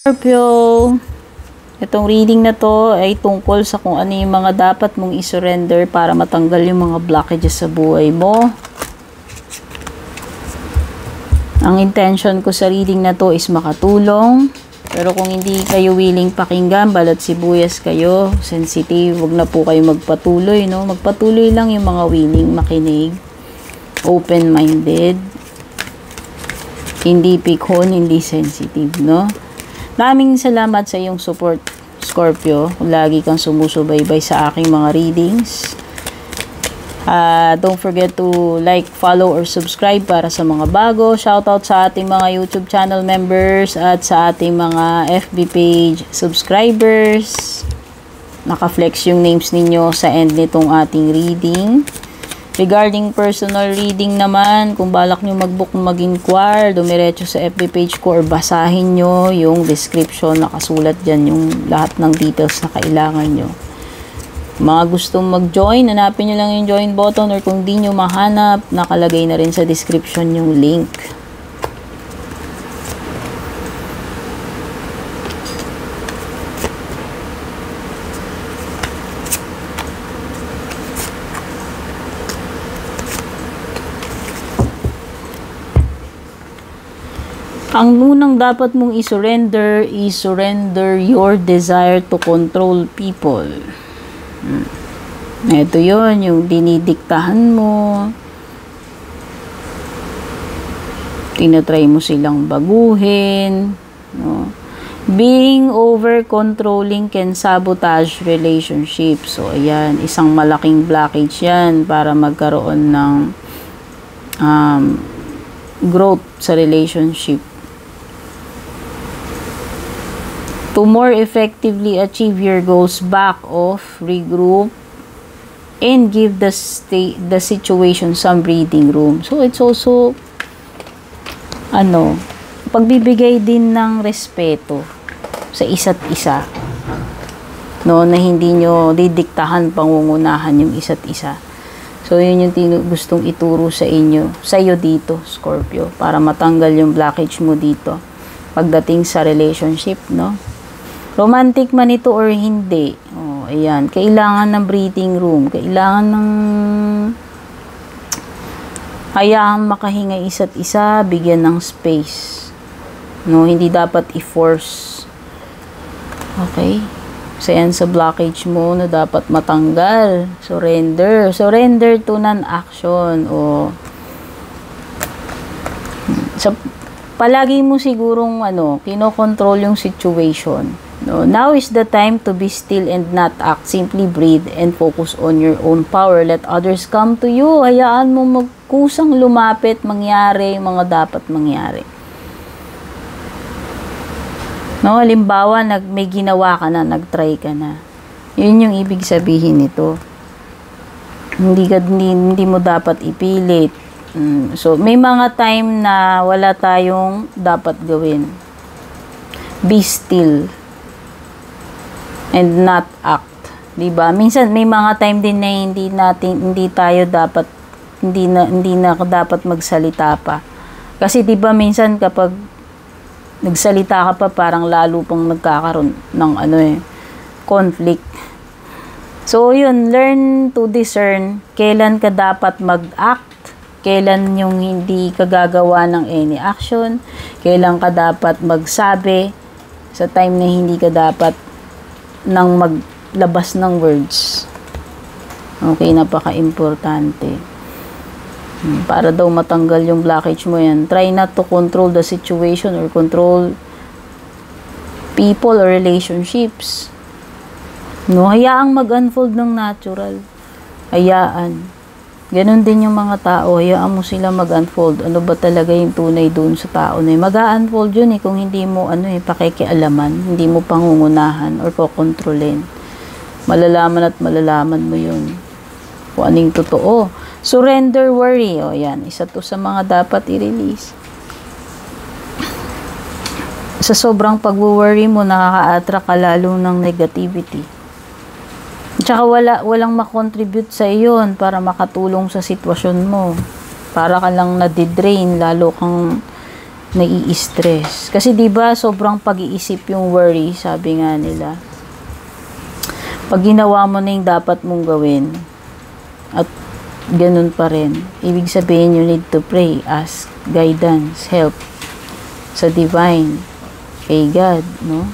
Scorpio, itong reading na to ay tungkol sa kung ano yung mga dapat mong isurrender para matanggal yung mga blockages sa buhay mo. Ang intention ko sa reading na to is makatulong. Pero kung hindi kayo willing pakinggan, balat sibuyas kayo, sensitive, wag na po kayo magpatuloy, no? Magpatuloy lang yung mga willing makinig, open-minded, hindi pikhon, hindi sensitive, no? Maraming salamat sa iyong support, Scorpio. Lagi kang sumusubaybay sa aking mga readings. Don't forget to like, follow, or subscribe para sa mga bago. Shoutout sa ating mga YouTube channel members at sa ating mga FB page subscribers. Naka-flex yung names ninyo sa end nitong ating reading. Regarding personal reading naman, kung balak nyo mag-book mag-inquire, dumiretso sa FB page ko or basahin nyo yung description, nakasulat dyan yung lahat ng details na kailangan nyo. Mga gustong mag-join, hanapin nyo lang yung join button, or kung di nyo mahanap, nakalagay na rin sa description yung link. Ang unang dapat mong i-surrender is surrender your desire to control people. Ito yon, yung dinidiktahan mo. Tinatry mo silang baguhin. No? Being over-controlling can sabotage relationships. So, ayan, isang malaking blockage yan para magkaroon ng growth sa relationship. To more effectively achieve your goals, back off, regroup, and give the situation some breathing room. So, it's also, pagbibigay din ng respeto sa isa't isa. No, na hindi nyo didiktahan, pangungunahan yung isa't isa. So, yun yung gustong ituro sa inyo, sa iyo dito, Scorpio, para matanggal yung blockage mo dito pagdating sa relationship, no? Romantic man ito or hindi. Oh, ayan. Kailangan ng breathing room. Kailangan ng hayaan makahinga isa't isa, bigyan ng space. No, hindi dapat i-force. Okay? So, yan sa blockage mo na dapat matanggal. Surrender. Surrender to non-action. O, so, palagi mo sigurong kinokontrol yung situation. No, now is the time to be still and not act. Simply breathe and focus on your own power. Let others come to you. Hayaan mo magkusang lumapit, mangyari mga dapat mangyari. No, halimbawa, may ginawa ka na, nag-try ka na. Yun yung ibig sabihin nito. Hindi mo dapat ipilit. So, may mga time na wala tayong dapat gawin. Be still and not act. Diba? Minsan may mga time din na hindi na dapat magsalita pa. Kasi diba minsan kapag nagsalita ka pa, parang lalo pang nagkakaroon ng conflict. So yun, learn to discern kailan ka dapat mag-act, kailan yung hindi ka gagawa ng any action, kailan ka dapat magsabi, sa time na hindi ka dapat nang maglabas ng words. Okay, napaka-importante. Para daw matanggal yung blockage mo yan, try not to control the situation or control people or relationships. No, hayaang mag-unfold ng natural. Hayaan. Ganon din yung mga tao, hayaan mo sila mag-unfold. Ano ba talaga yung tunay doon sa tao na mag-unfold yun kung hindi mo pakikialaman, hindi mo pangungunahan or kokontrolin. Malalaman at malalaman mo yun kung anong totoo. Surrender worry. O yan, isa to sa mga dapat i-release. Sa sobrang pag-worry mo, nakaka-attract ka lalo ng negativity. Tsaka walang makontribute sa iyon para makatulong sa sitwasyon mo. Para ka lang nadidrain, lalo kang nai-stress. Kasi 'di ba sobrang pag-iisip yung worry, sabi nga nila. Pag ginawa mo na yung dapat mong gawin at ganun pa rin, ibig sabihin you need to pray, ask guidance, help sa divine, kay God, no?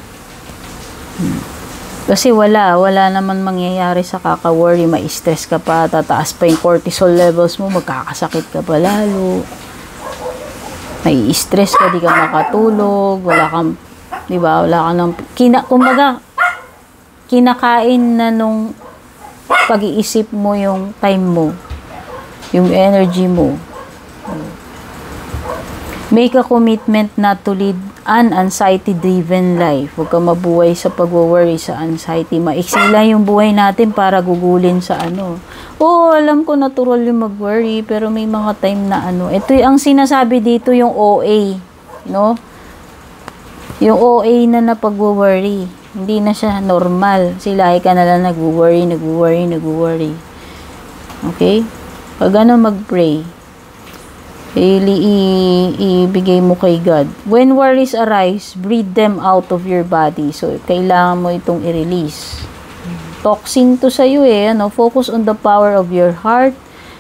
Kasi wala naman mangyayari sa kaka-worry, ma-stress ka pa, tataas pa yung cortisol levels mo, magkakasakit ka pa lalo. Nai-stress ka, di ka makatulog, wala kang, di ba, wala ka nang, kumbaga, kinakain na nung pag-iisip mo yung time mo, yung energy mo. Make a commitment not to lead an anxiety-driven life. Huwag ka mabuhay sa pag-worry, sa anxiety. Maiksi lang yung buhay natin para gugulin sa ano. Oo, alam ko natural yung mag-worry, pero may mga time na ano. Ito yung ang sinasabi dito, yung OA. No? Yung OA na pag-worry. Hindi na siya normal. Sila ka na lang nag-worry. Okay? Pag ano, mag-pray. Ibigay mo kay God. When worries arise, breathe them out of your body. So, kailangan mo itong i-release. Toxin to sa'yo ano? Focus on the power of your heart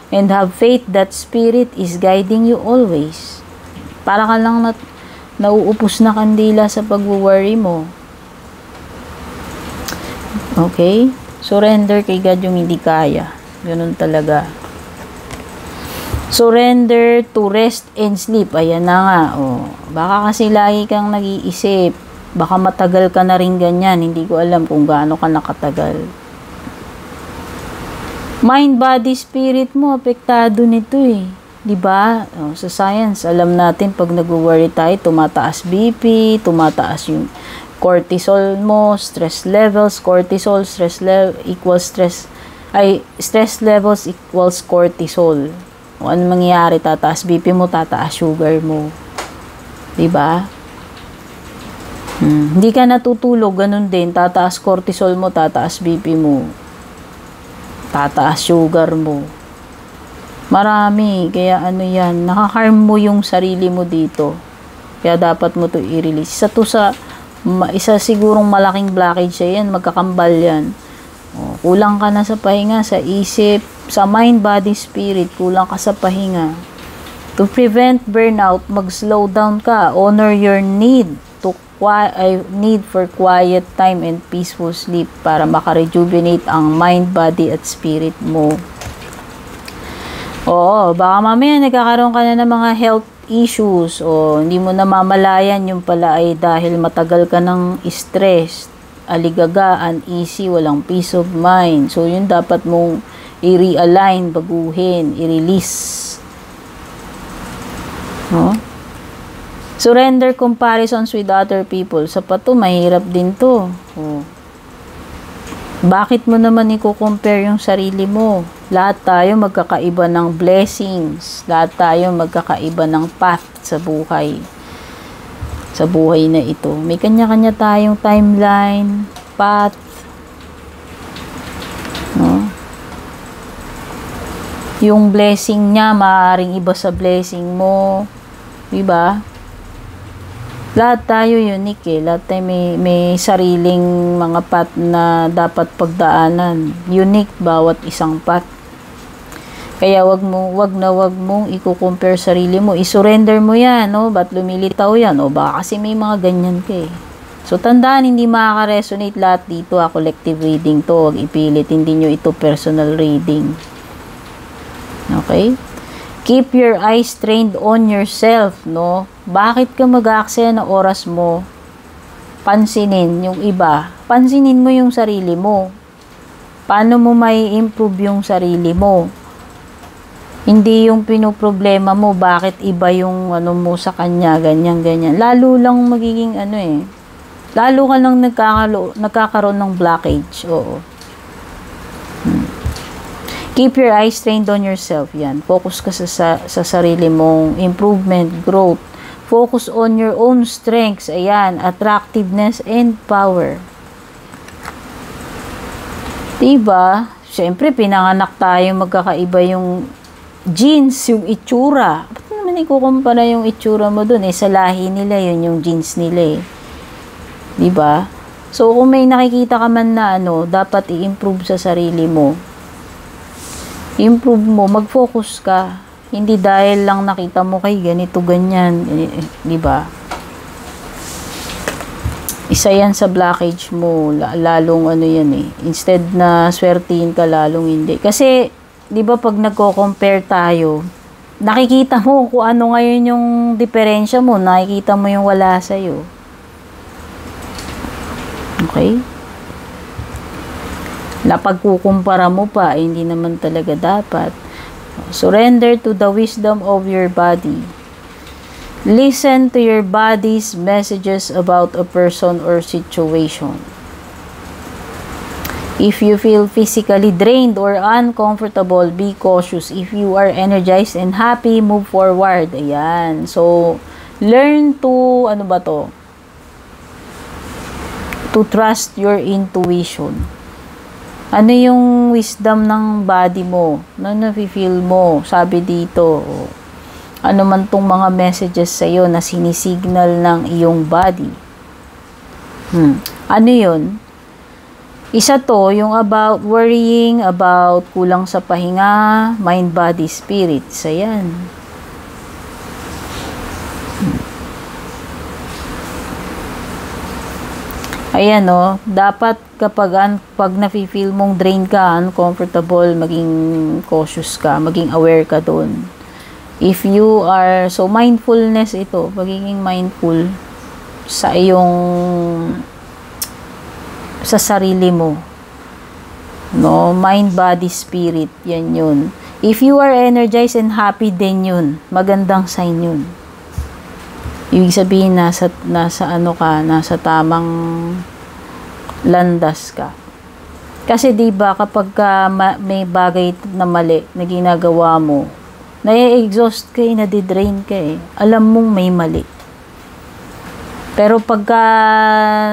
and have faith that Spirit is guiding you always. Para ka lang nauupos na kandila sa pag-worry mo. Okay? Surrender kay God yung hindi kaya. Ganun talaga. Surrender to rest and sleep. Ayan na nga. Oh. Baka kasi lagi kang nag-iisip. Baka matagal ka na rin ganyan. Hindi ko alam kung gaano ka nakatagal. Mind, body, spirit mo, apektado nito eh. Diba? Oh, sa science, alam natin pag nag-worry tayo, tumataas BP, tumataas yung cortisol mo, stress levels, cortisol, stress levels equals cortisol. O ano mangyayari, tataas BP mo, tataas sugar mo. Diba? Hindi ka natutulog, ganun din. Tataas cortisol mo, tataas BP mo. Tataas sugar mo. Marami. Kaya ano yan, nakaharm mo yung sarili mo dito. Kaya dapat mo to i-release. Isa sigurong malaking blockage yan, magkakambal yan. O, kulang ka na sa pahinga, sa isip, sa mind, body, spirit, kulang ka sa pahinga. To prevent burnout, mag-slow down ka. Honor your need for quiet time and peaceful sleep para makarejuvenate ang mind, body, at spirit mo. Oo, baka mamaya nagkakaroon ka na ng mga health issues o hindi mo namamalayan yung pala ay dahil matagal ka ng stress, aligaga, uneasy, walang peace of mind. So, yun dapat mong i-realign, baguhin, i-release. No? Surrender comparisons with other people. Sa pato, mahirap din to. Oh. Bakit mo naman i-compare yung sarili mo? Lahat tayo magkakaiba ng blessings. Lahat tayo magkakaiba ng path sa buhay. Sa buhay na ito. May kanya-kanya tayong timeline, path. No? Yung blessing niya, maaaring iba sa blessing mo. Diba? Lahat tayo unique eh. Lahat tayo may sariling mga path na dapat pagdaanan. Unique bawat isang path. Kaya wag mong i-compare sarili mo. I-surrender mo yan, no? Ba't lumilitaw yan? O baka kasi may mga ganyan ka eh. So, tandaan, hindi makaka-resonate lahat dito. Collective reading to. Huwag ipilit. Hindi nyo ito personal reading. Okay? Keep your eyes trained on yourself, no? Bakit ka mag-aaksaya ng oras mo? Pansinin yung iba. Pansinin mo yung sarili mo. Paano mo may improve yung sarili mo? Hindi yung pinoproblema mo, bakit iba yung ano mo sa kanya, ganyan. Lalo lang magiging ano eh. Lalo ka lang nagkakaroon ng blockage. Oo. Keep your eyes trained on yourself. Yan. Focus ka sa sarili mong improvement, growth. Focus on your own strengths. Ayan. Attractiveness and power. Diba? Siyempre, pinanganak tayo magkakaiba yung genes, yung itsura. Ba't naman naman ikukumpara yung itsura mo dun eh. Sa lahi nila, yun yung genes nila eh. Diba? So, kung may nakikita ka man na dapat i-improve sa sarili mo, improve mo, mag-focus ka. Hindi dahil lang nakita mo kay ganito, ganyan. Diba? Isa yan sa blockage mo. Lalong yan eh. Instead na swertihin ka, lalong hindi. Kasi, diba pag nagko-compare tayo, nakikita mo kung ano ngayon yung diferensya mo. Nakikita mo yung wala sa'yo. Okay? Napagkukumpara mo pa, hindi naman talaga dapat. Surrender to the wisdom of your body. Listen to your body's messages about a person or situation. If you feel physically drained or uncomfortable, be cautious. If you are energized and happy, move forward. Ayan. So, learn to, to trust your intuition. Ano yung wisdom ng body mo? Ano nafe-feel mo? Sabi dito, ano man tong mga messages sa'yo na sinisignal ng iyong body. Ano yun? Isa to, yung about worrying, about kulang sa pahinga, mind, body, spirit. Isa yan. Ayan dapat pag nafe-feel mong drain ka, uncomfortable, maging cautious ka, maging aware ka doon. If you are, so mindfulness ito, pagiging mindful sa sarili mo. Mind, body, spirit, yan yun. If you are energized and happy, din yun. Magandang sign yun. Ibig sabihin, nasa tamang landas ka. Kasi diba, kapag may bagay na mali na ginagawa mo, na-exhaust ka eh, nadidrain ka eh. Alam mong may mali. Pero pagka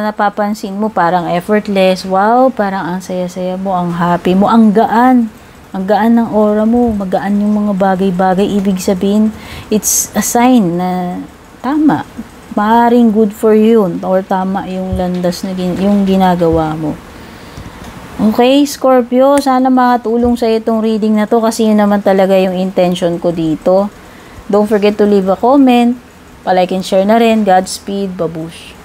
napapansin mo, parang effortless, wow, parang ang saya-saya mo, ang happy mo, ang gaan. Ang gaan ng aura mo, magaan yung mga bagay-bagay. Ibig sabihin, it's a sign na tama. Maaaring good for you or tama yung landas na yung ginagawa mo. Okay, Scorpio, sana makatulong sa itong reading na to kasi yun naman talaga yung intention ko dito. Don't forget to leave a comment, palike and share na rin. Godspeed, babush.